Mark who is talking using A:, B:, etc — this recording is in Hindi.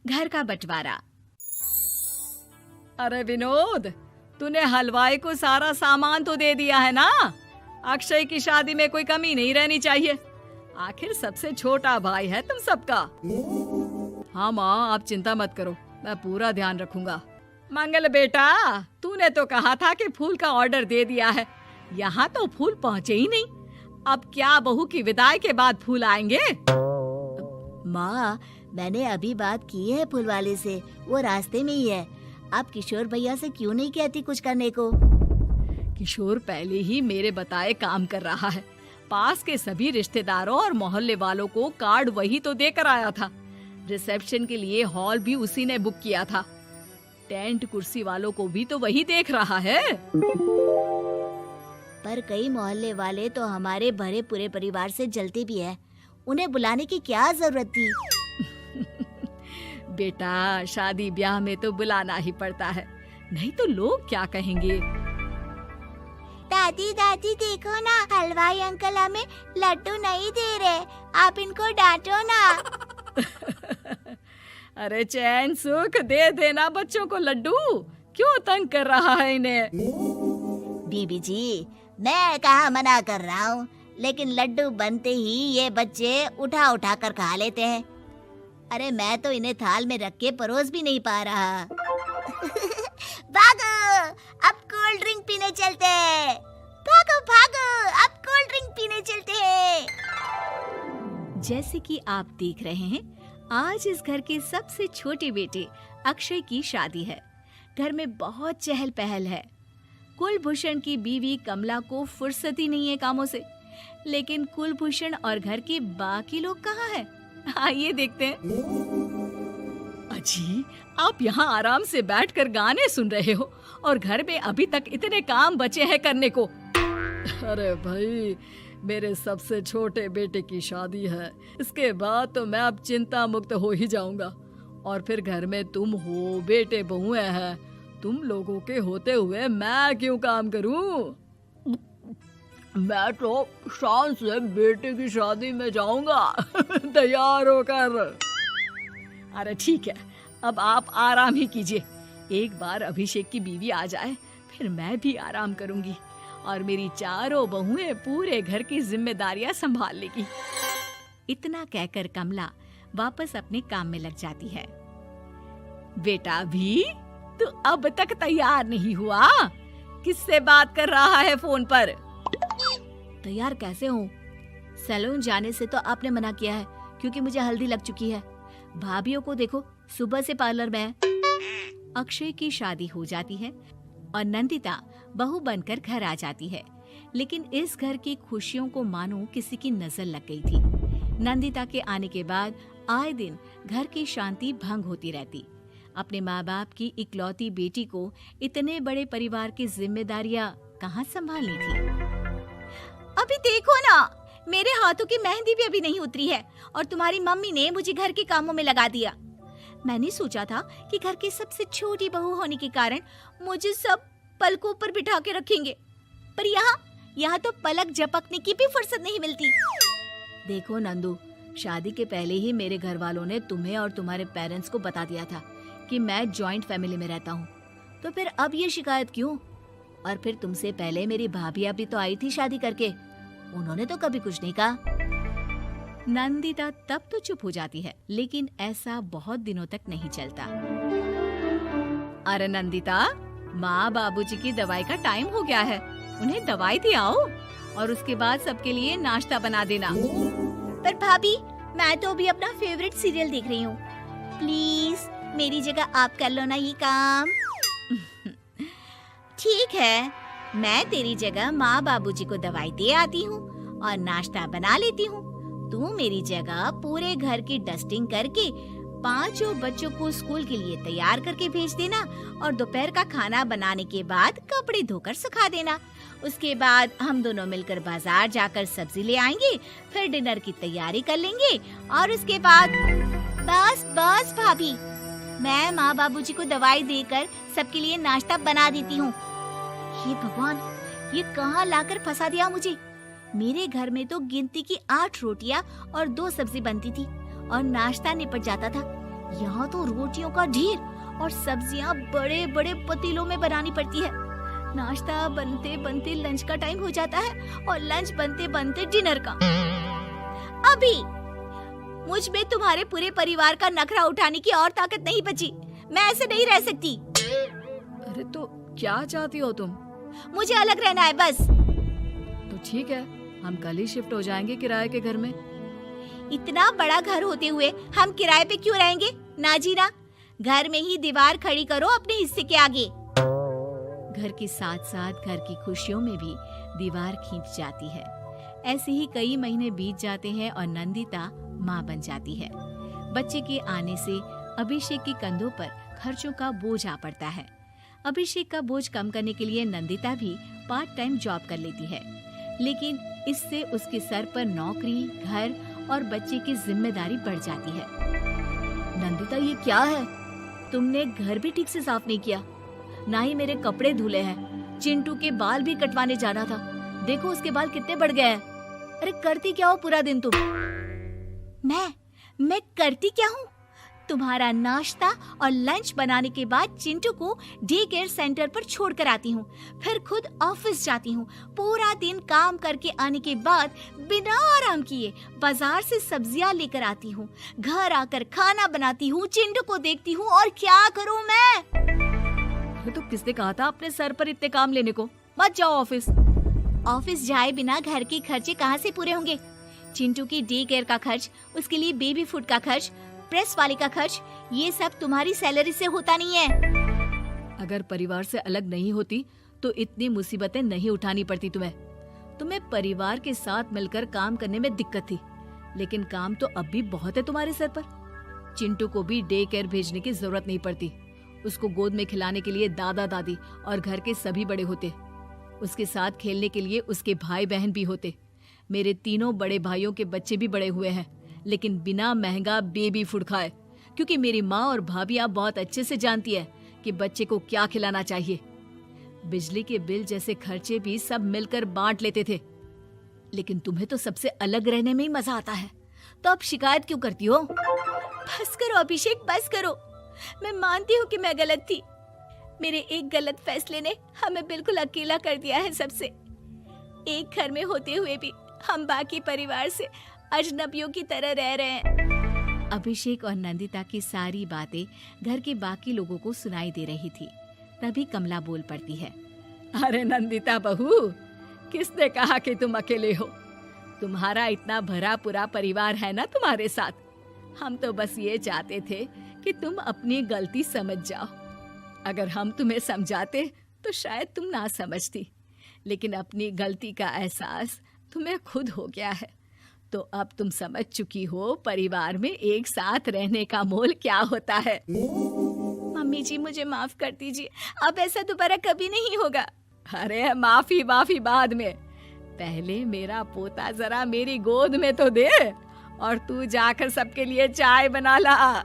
A: घर का बंटवारा।
B: अरे विनोद, तूने हलवाई को सारा सामान तो दे दिया है ना? अक्षय की शादी में कोई कमी नहीं रहनी चाहिए। आखिर सबसे छोटा भाई है तुम सबका। हाँ माँ, आप चिंता मत करो, मैं पूरा ध्यान रखूंगा। मंगल बेटा, तूने तो कहा था कि फूल का ऑर्डर दे दिया है, यहाँ तो फूल पहुँचे ही नहीं। अब क्या बहू की विदाई के बाद फूल आएंगे?
C: माँ, मैंने अभी बात की है फूल वाले से, वो रास्ते में ही है। आप किशोर भैया से क्यों नहीं कहती कुछ करने को?
B: किशोर पहले ही मेरे बताए काम कर रहा है। पास के सभी रिश्तेदारों और मोहल्ले वालों को कार्ड वही तो देकर आया था। रिसेप्शन के लिए हॉल भी उसी ने बुक किया था। टेंट कुर्सी वालों को भी तो वही देख रहा है।
C: पर कई मोहल्ले वाले तो हमारे भरे पूरे परिवार से जलते भी है, उन्हें बुलाने की क्या जरूरत थी?
B: बेटा, शादी ब्याह में तो बुलाना ही पड़ता है, नहीं तो लोग क्या कहेंगे।
C: दादी दादी देखो ना, हलवाई अंकल हमें लड्डू नहीं दे रहे, आप इनको डांटो ना।
B: अरे चैन सुख दे देना बच्चों को लड्डू, क्यों तंग कर रहा है इन्हें?
C: बीबी जी, मैं कहाँ मना कर रहा हूँ, लेकिन लड्डू बनते ही ये बच्चे उठा उठा कर खा लेते हैं। अरे मैं तो इन्हें थाल में रख के परोस भी नहीं पा रहा। भागो, अब कोल्ड ड्रिंक पीने चलते हैं। भागो भागो, अब कोल्ड ड्रिंक पीने चलते हैं।
A: जैसे कि आप देख रहे हैं, आज इस घर के सबसे छोटे बेटे अक्षय की शादी है। घर में बहुत चहल पहल है। कुलभूषण की बीवी कमला को फुर्सत ही नहीं है कामों से, लेकिन कुलभूषण और घर के बाकी लोग कहाँ हैं? आइए देखते हैं।
B: अजी, आप यहाँ आराम से बैठकर गाने सुन रहे हो और घर में अभी तक इतने काम बचे हैं करने को। अरे भाई, मेरे सबसे छोटे बेटे की शादी है, इसके बाद तो मैं अब चिंता मुक्त हो ही जाऊंगा। और फिर घर में तुम हो, बेटे बहुएं हैं, तुम लोगों के होते हुए मैं क्यों काम करूं? मैं तो शान से बेटे की शादी में जाऊंगा तैयार होकर। अरे ठीक है, अब आप आराम ही कीजिए। एक बार अभिषेक की बीवी आ जाए, फिर मैं भी आराम करूंगी और मेरी चारों बहुएं पूरे घर की जिम्मेदारियां संभाल लेगी।
A: इतना कहकर कमला वापस अपने काम में लग जाती है।
B: बेटा भी, तू अब तक तैयार नहीं हुआ? किससे बात कर रहा है फोन पर?
C: तैयार कैसे हूँ? सैलून जाने से तो आपने मना किया है, क्योंकि मुझे हल्दी लग चुकी है। भाभीयों को देखो, सुबह से पार्लर में है।
A: अक्षय की शादी हो जाती है और नंदिता बहू बनकर घर आ जाती है, लेकिन इस घर की खुशियों को मानो किसी की नजर लग गई थी। नंदिता के आने के बाद आए दिन घर की शांति भंग होती रहती। अपने माँ बाप की इकलौती बेटी को इतने बड़े परिवार की जिम्मेदारियां कहाँ संभालनी थी।
C: अभी देखो ना, मेरे हाथों की मेहंदी भी अभी नहीं उतरी है और तुम्हारी मम्मी ने मुझे घर के कामों में लगा दिया। मैंने सोचा था कि घर की सबसे छोटी बहू होने के कारण मुझे सब पलकों पर बिठा के रखेंगे, पर यहाँ तो पलक झपकने की भी फुर्सत नहीं मिलती।
A: देखो नंदू, शादी के पहले ही मेरे घर वालों ने तुम्हें और तुम्हारे पेरेंट्स को बता दिया था कि मैं जॉइंट फैमिली में रहता हूँ, तो फिर अब ये शिकायत क्यों? और फिर तुमसे पहले मेरी भाभियाँ भी तो आई थी शादी करके, उन्होंने तो कभी कुछ नहीं कहा। नंदिता तब तो चुप हो जाती है, लेकिन ऐसा बहुत दिनों तक नहीं चलता।
B: अरे नंदिता, माँ बाबूजी की दवाई का टाइम हो गया है, उन्हें दवाई दे आओ और उसके बाद सबके लिए नाश्ता बना देना।
C: पर भाभी, मैं तो अभी अपना फेवरेट सीरियल देख रही हूँ। प्लीज मेरी जगह आप कर लो ना ये काम। ठीक है, मैं तेरी जगह माँ बाबूजी को दवाई दे आती हूँ और नाश्ता बना लेती हूँ। तू मेरी जगह पूरे घर की डस्टिंग करके 5 बच्चों को स्कूल के लिए तैयार करके भेज देना और दोपहर का खाना बनाने के बाद कपड़े धोकर सुखा देना। उसके बाद हम दोनों मिलकर बाजार जाकर सब्जी ले आएंगे, फिर डिनर की तैयारी कर लेंगे और उसके बाद बस भाभी, मैं माँ बाबूजी को दवाई देकर सबके लिए नाश्ता बना देती हूँ। हे भगवान, ये कहाँ लाकर फंसा दिया मुझे। मेरे घर में तो गिनती की 8 रोटियाँ और 2 सब्जी बनती थी और नाश्ता निपट जाता था, यहाँ तो रोटियों का ढेर और सब्जियाँ बड़े बड़े पतीलों में बनानी पड़ती है। नाश्ता बनते बनते लंच का टाइम हो जाता है और लंच बनते बनते डिनर का। अभी मुझ में तुम्हारे पूरे परिवार का नखरा उठाने की और ताकत नहीं बची। मैं ऐसे नहीं रह सकती।
B: अरे तो क्या चाहती हो तुम?
C: मुझे अलग रहना है बस।
B: तो ठीक है, हम कल ही शिफ्ट हो जाएंगे किराए के घर में।
C: इतना बड़ा घर होते हुए हम किराए पे क्यों रहेंगे? ना जी ना, घर में ही दीवार खड़ी करो अपने हिस्से के आगे।
A: घर के साथ साथ घर की खुशियों में भी दीवार खींच जाती है। ऐसे ही कई महीने बीत जाते हैं और नंदिता माँ बन जाती है। बच्चे के आने से अभिषेक के कंधों पर खर्चों का बोझ आ पड़ता है। अभिषेक का बोझ कम करने के लिए नंदिता भी पार्ट टाइम जॉब कर लेती है, लेकिन इससे उसके सर पर नौकरी, घर और बच्चे की जिम्मेदारी बढ़ जाती है।
B: नंदिता, ये क्या है?
A: तुमने घर भी ठीक से साफ नहीं किया, ना ही मेरे कपड़े धुले हैं। चिंटू के बाल भी कटवाने जाना था, देखो उसके बाल कितने बढ़ गए हैं। अरे करती क्या हो पूरा दिन तुम?
C: मैं करती क्या हूँ? तुम्हारा नाश्ता और लंच बनाने के बाद चिंटू को डे केयर सेंटर पर छोड़कर आती हूँ, फिर खुद ऑफिस जाती हूँ। पूरा दिन काम करके आने के बाद बिना आराम किए बाजार से सब्जियाँ लेकर आती हूँ, घर आकर खाना बनाती हूँ, चिंटू को देखती हूँ और क्या करूँ मैं?
B: तो किसने कहा था अपने सर पर इतने काम लेने को? मत जाओ ऑफिस।
C: ऑफिस जाए बिना घर के खर्चे कहाँ से पूरे होंगे? चिंटू की डे केयर का खर्च, उसके लिए बेबी फूड का खर्च, प्रेस वाले का खर्च, ये सब तुम्हारी सैलरी से होता नहीं है।
B: अगर परिवार से अलग नहीं होती तो इतनी मुसीबतें नहीं उठानी पड़ती तुम्हें परिवार के साथ मिलकर काम करने में दिक्कत थी, लेकिन काम तो अब भी बहुत है तुम्हारे सर पर। चिंटू को भी डे केयर भेजने की जरूरत नहीं पड़ती। उसको गोद में खिलाने के लिए दादा दादी और घर के सभी बड़े होते। उसके साथ खेलने के लिए उसके भाई बहन भी होते। मेरे तीनों बड़े भाइयों के बच्चे भी बड़े हुए हैं, लेकिन बिना महंगा बेबी फूड खाए, क्योंकि मेरी माँ और भाभियाँ बहुत अच्छे से जानती है कि बच्चे को क्या खिलाना चाहिए। बिजली के बिल जैसे खर्चे भी सब मिलकर बांट लेते थे, लेकिन तुम्हें तो सबसे अलग रहने में ही मजा आता है, तो अब शिकायत क्यों करती हो?
C: बस करो अभिषेक, बस करो। मैं मानती हूँ कि मैं गलत थी। मेरे एक गलत फैसले ने हमें बिल्कुल अकेला कर दिया है सबसे। एक घर में होते हुए भी हम बाकी परिवार से अजनबियों की तरह रह रहे हैं।
A: अभिषेक और नंदिता की सारी बातें घर के बाकी लोगों को सुनाई दे रही थी। तभी कमला बोल पड़ती है।
B: अरे नंदिता बहू, किसने कहा कि तुम अकेले हो? तुम्हारा इतना भरा पूरा परिवार है ना तुम्हारे साथ। हम तो बस ये चाहते थे कि तुम अपनी गलती समझ जाओ। अगर हम तुम्हें समझाते तो शायद तुम ना समझती, लेकिन अपनी गलती का एहसास तुम्हें खुद हो गया है, तो अब तुम समझ चुकी हो परिवार में एक साथ रहने का मोल क्या होता है।
C: मम्मी जी, मुझे माफ कर दीजिए, अब ऐसा दोबारा कभी नहीं होगा।
B: अरे माफी बाद में, पहले मेरा पोता जरा मेरी गोद में तो दे, और तू जाकर सबके लिए चाय बना ला।